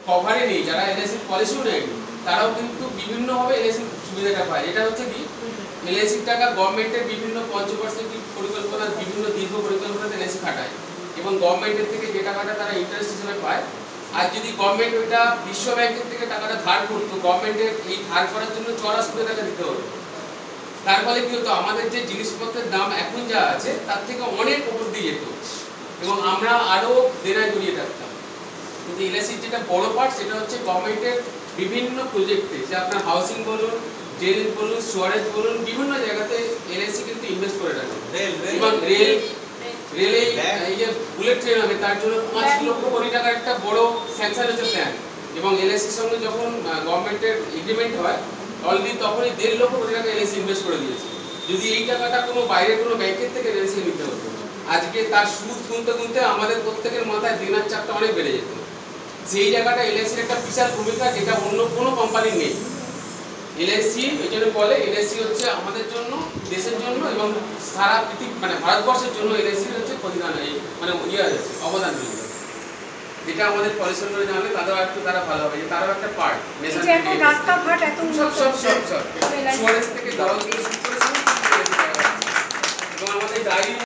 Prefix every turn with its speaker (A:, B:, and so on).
A: কভারে নেই, যারা এলআইসির পলিসিও নেয়নি, তারাও কিন্তু বিভিন্নভাবে এলআইসির সুবিধাটা পায়। এটা হচ্ছে কি, এলআইসির টাকা গভর্নমেন্টের বিভিন্ন পঞ্চবার্ষিকী পরিকল্পনার বিভিন্ন দীর্ঘ পরিকল্পনাতে এলআইসি খাটায় এবং গভর্নমেন্টের থেকে যে টাকাটা তারা ইন্টারেস্ট হিসেবে পায়। আর যদি গভর্নমেন্ট ওইটা বিশ্ব ব্যাংকের থেকে টাকাটা ধার করতো, গভর্নমেন্টের এই ধার করার জন্য চড়া সুদে টাকা দিতে হতো। তার ফলে কি হতো, আমাদের যে জিনিসপত্রের দাম এখন যা আছে তার থেকে অনেক উপর দিয়ে যেত এবং আমরা আরও দেনায় জড়িয়ে থাকতাম। কিন্তু এলআইসির যেটা বড় পার্ট, সেটা হচ্ছে গভর্নমেন্টের বিভিন্ন প্রজেক্টে, যে আপনার হাউসিং বলুন, ড্রেন বলুন, সিওয়ারেজ বলুন, বিভিন্ন জায়গাতে এলআইসি কিন্তু ইনভেস্ট করে রাখে। এবং রেলে এই যে বুলেট ট্রেন হবে, তার জন্য 5 লক্ষ কোটি টাকার একটা বড় স্যাংশন হচ্ছে প্ল্যান। এবং এলআইসির সঙ্গে যখন গভর্নমেন্টের এগ্রিমেন্ট হয়, অলরেডি তখনই 1.5 লক্ষ কোটি টাকা এলআইসি ইনভেস্ট করে দিয়েছে। যদি এই টাকাটা কোনো বাইরের কোনো ব্যাংকের থেকে এলআইসি নিতে হতো, আজকে তার সুদ গুনতে গুনতে আমাদের প্রত্যেকের মাথায় দেনার চাপটা অনেক বেড়ে যেত। সেই জায়গাটা এলআইসির একটা বিশাল ভূমিকা, যেটা অন্য কোনো কোম্পানির নেই। এলআইসি এই জন্য বলে, এলআইসি হচ্ছে আমাদের জন্য, দেশের জন্য এবং সারা পৃথিবী মানে ভারতবর্ষের জন্য এলআইসির হচ্ছে প্রতিদান, মানে অবদান রয়েছে। যেটা আমাদের পলিসি করে জানলে তাদেরও একটু তারা ভালো হবে, যে তারাও একটা পার্ট নেশন
B: রাস্তাঘাট এত
A: সব সুয়ারেজ থেকে জল দিয়ে শুরু করে এবং আমাদের গাড়ি